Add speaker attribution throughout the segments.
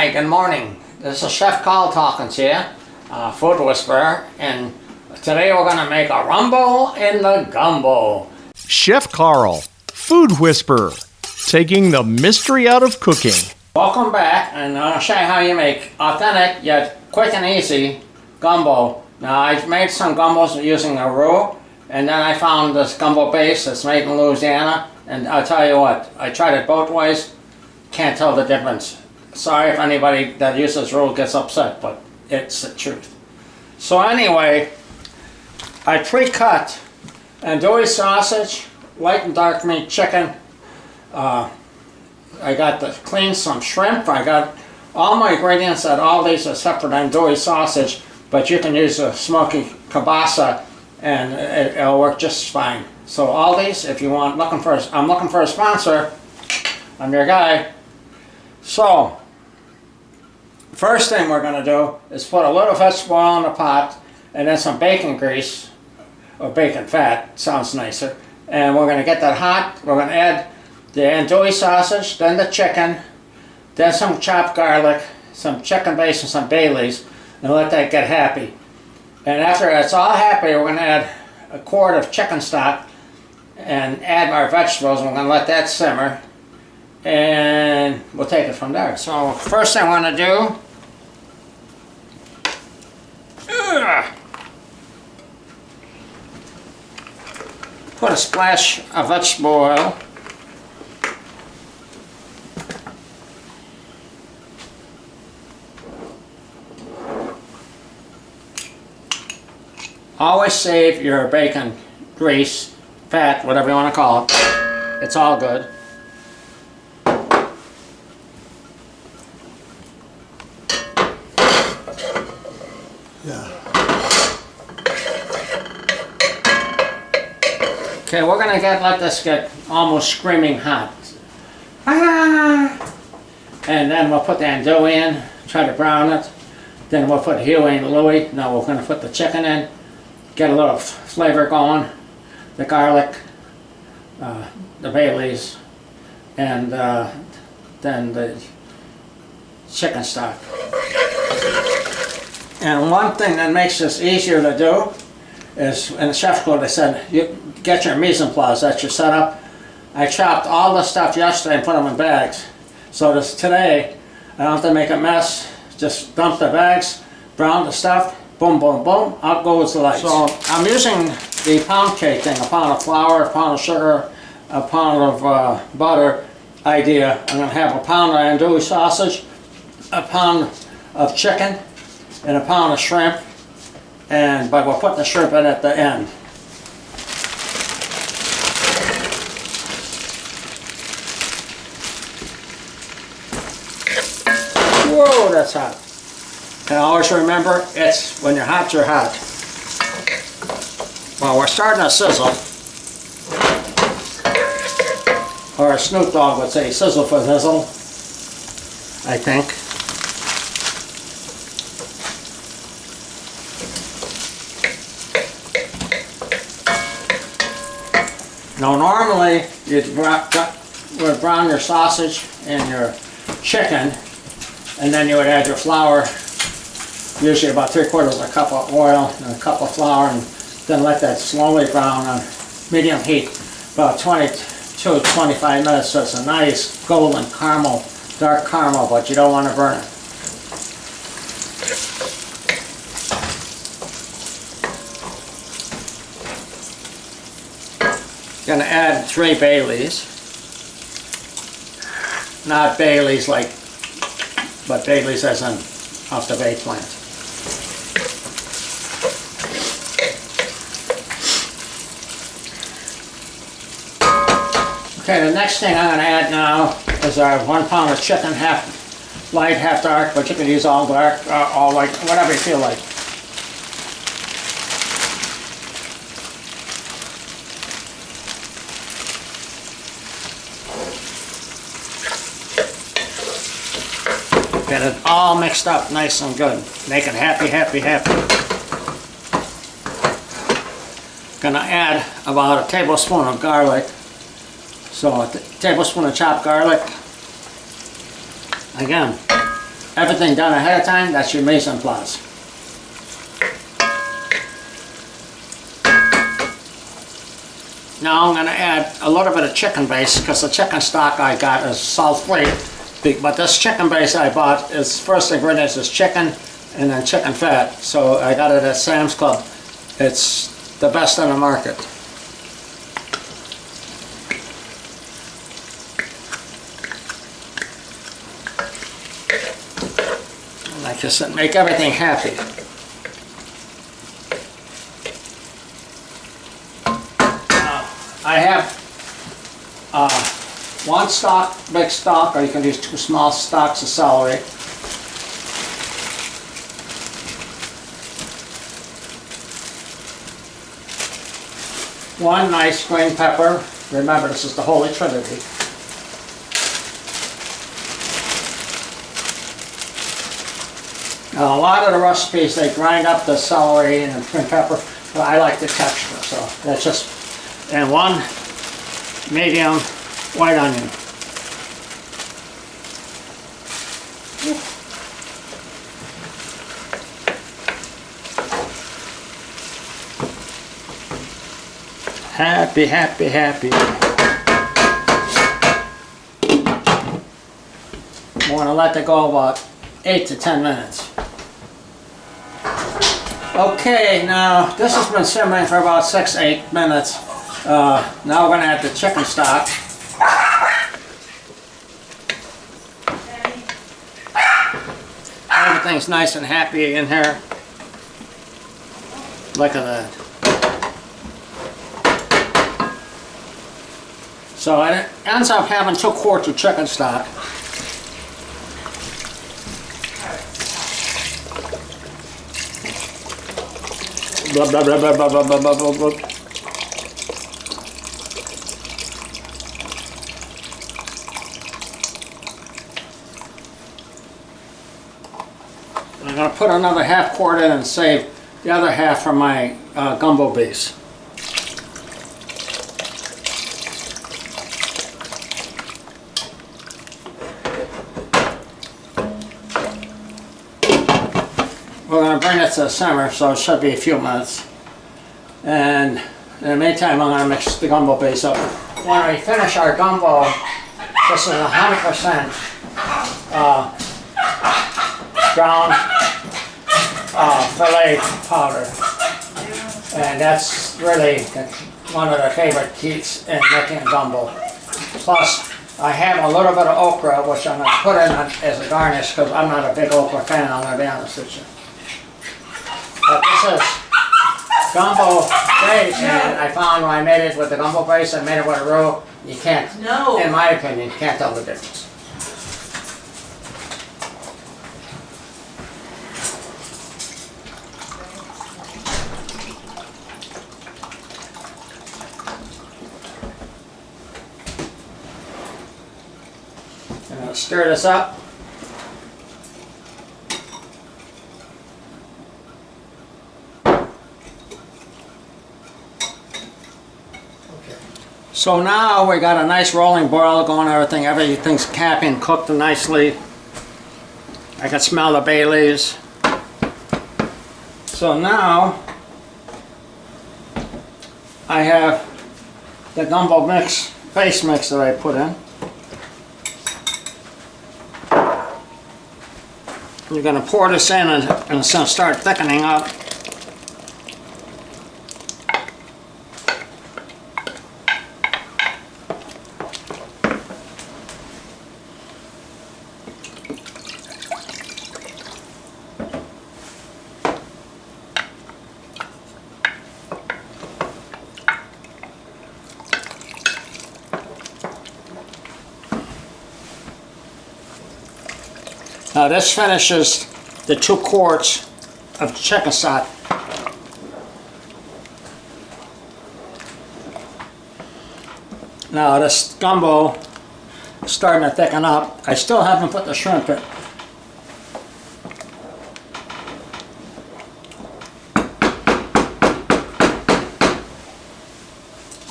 Speaker 1: Hi, good morning. This is Chef Carl talking to you, food whisperer, and today we're going to make a rumbo in the gumbo.
Speaker 2: Chef Carl, food whisperer, taking the mystery out of cooking.
Speaker 1: Welcome back, and I'm going to show you how you make authentic yet quick and easy gumbo. Now, I made some gumbos using a roux, and then I found this gumbo base that's made in Louisiana, and I'll tell you what, I tried it both ways, can't tell the difference. Sorry if anybody that uses roux gets upset, but it's the truth. So anyway, I pre-cut andouille sausage, light and dark meat chicken. I got to clean some shrimp. I got all my ingredients at Aldi's except for the andouille sausage, but you can use a smoky kielbasa and it'll work just fine. So Aldi's, if you want, I'm looking for a sponsor. I'm your guy. So, first thing we're going to do is put a little vegetable oil in the pot and then some bacon grease, or bacon fat, sounds nicer. And we're going to get that hot. We're going to add the andouille sausage, then the chicken, then some chopped garlic, some chicken base and some bay leaves, and let that get happy. And after it's all happy, we're going to add a quart of chicken stock and add our vegetables, and we're going to let that simmer. And we'll take it from there. So first thing I want to do, put a splash of vegetable oil. Always save your bacon grease, fat, whatever you want to call it. It's all good. Okay, we're gonna let this get almost screaming hot. Ah! And then we'll put the andouille in, try to brown it. Then we'll put Huey and Louis. Now we're gonna put the chicken in, get a little flavor going, the garlic, the bay leaves, and then the chicken stock. And one thing that makes this easier to do is, in the chef school they said, you get your mise en place, that's your setup. I chopped all the stuff yesterday and put them in bags. So today, I don't have to make a mess, just dump the bags, brown the stuff, boom, boom, boom, out goes the lights. So I'm using the pound cake thing, a pound of flour, a pound of sugar, a pound of butter idea. I'm going to have a pound of andouille sausage, a pound of chicken, and a pound of shrimp. But we'll put the shrimp in at the end. Whoa, that's hot. And always remember, it's when you're hot, you're hot. Well, we're starting to sizzle. Or Snoop Dogg would say, sizzle for thizzle, I think. Now normally you'd brown your sausage and your chicken, and then you would add your flour, usually about 3/4 cup of oil and a cup of flour, and then let that slowly brown on medium heat about 20 to 25 minutes, so it's a nice golden caramel, dark caramel, but you don't want to burn it. Going to add 3 bay leaves, not bay leaves like, but bay leaves as in off the bay plant. Okay, the next thing I'm going to add now is our 1 pound of chicken, half light, half dark, but you can use all dark, all light, whatever you feel like. Get it all mixed up nice and good. Make it happy, happy, happy. Gonna add about a tablespoon of garlic. So a tablespoon of chopped garlic. Again, everything done ahead of time, that's your mise en place. Now I'm going to add a little bit of chicken base because the chicken stock I got is salt-free. But this chicken base I bought, its first ingredients is chicken and then chicken fat. So I got it at Sam's Club. It's the best on the market. Like I said, make everything happy. I have one stalk, big stalk, or you can use 2 small stalks of celery. One nice green pepper. Remember, this is the Holy Trinity. Now, a lot of the recipes, they grind up the celery and green pepper, but I like the texture, so that's just, and one medium white onion. Happy, happy, happy. I want to let that go about 8 to 10 minutes. Okay, now this has been simmering for about 6 to 8 minutes. Now we're going to add the chicken stock. Everything's nice and happy in here. Look at that. So it ends up having 2 quarts of chicken stock. Blah, blah, blah, blah, blah, blah, blah, blah, blah, blah. I'm going to put another half quart in and save the other half for my gumbo base. We're going to bring it to a simmer, so it should be a few minutes. And in the meantime, I'm going to mix the gumbo base up. When we finish our gumbo, this is 100% ground filet powder. And that's really one of the favorite keys in making gumbo. Plus, I have a little bit of okra, which I'm going to put in as a garnish because I'm not a big okra fan, I'm going to be honest with you. But this is gumbo base, and I found when I made it with the gumbo base and made it with a roux, you can't, in my opinion, you can't tell the difference. I'm going to stir this up. So now we got a nice rolling boil going, everything's capping, cooked nicely. I can smell the bay leaves. So now I have the gumbo mix, base mix that I put in. You're going to pour this in and it's going to start thickening up. Now this finishes the 2 quarts of chicken stock. Now this gumbo is starting to thicken up. I still haven't put the shrimp in.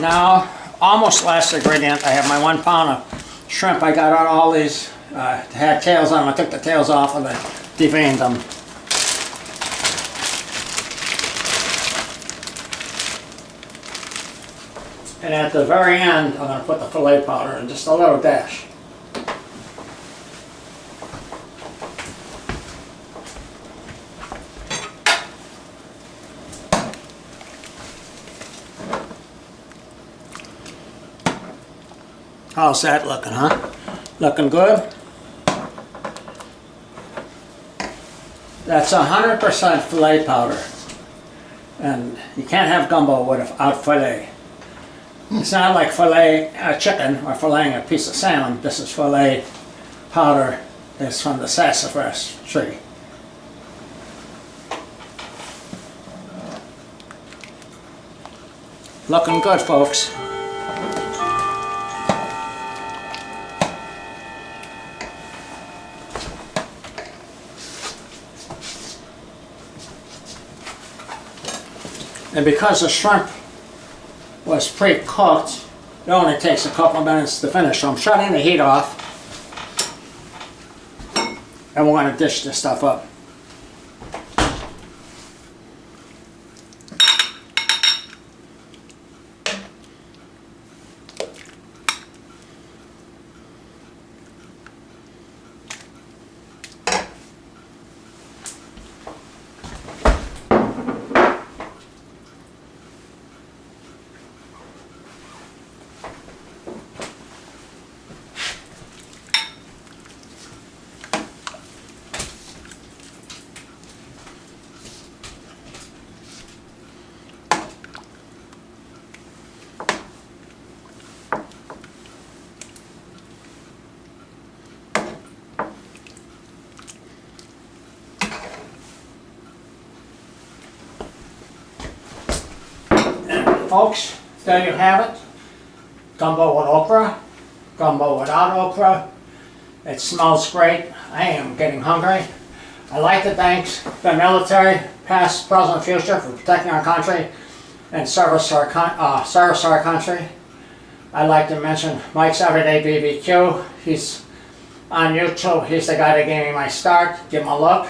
Speaker 1: Now, almost last ingredient, I have my 1 pound of shrimp. I got out all these They had tails on them. I took the tails off and I deveined them. And at the very end, I'm going to put the filet powder in, just a little dash. How's that looking, huh? Looking good? That's 100% filet powder. And you can't have gumbo without filet. It's not like filet chicken or filleting a piece of salmon. This is filet powder that's from the sassafras tree. Looking good, folks. And because the shrimp was pre-cooked, it only takes a couple of minutes to finish. So I'm shutting the heat off. And we're going to dish this stuff up. Folks, there you have it. Gumbo with okra, gumbo without okra. It smells great. I am getting hungry. I'd like to thank the military, past, present, future, for protecting our country and service our country. I'd like to mention Mike's Everyday BBQ. He's on YouTube. He's the guy that gave me my start. Give him a look.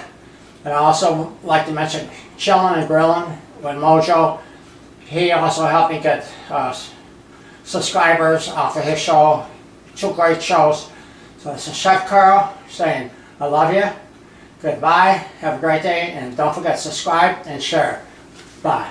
Speaker 1: And I also like to mention Chillin and Grillin with Mojo. He also helped me get subscribers off of his show. 2 great shows. So this is Chef Carl saying, I love you. Goodbye. Have a great day. And don't forget to subscribe and share. Bye.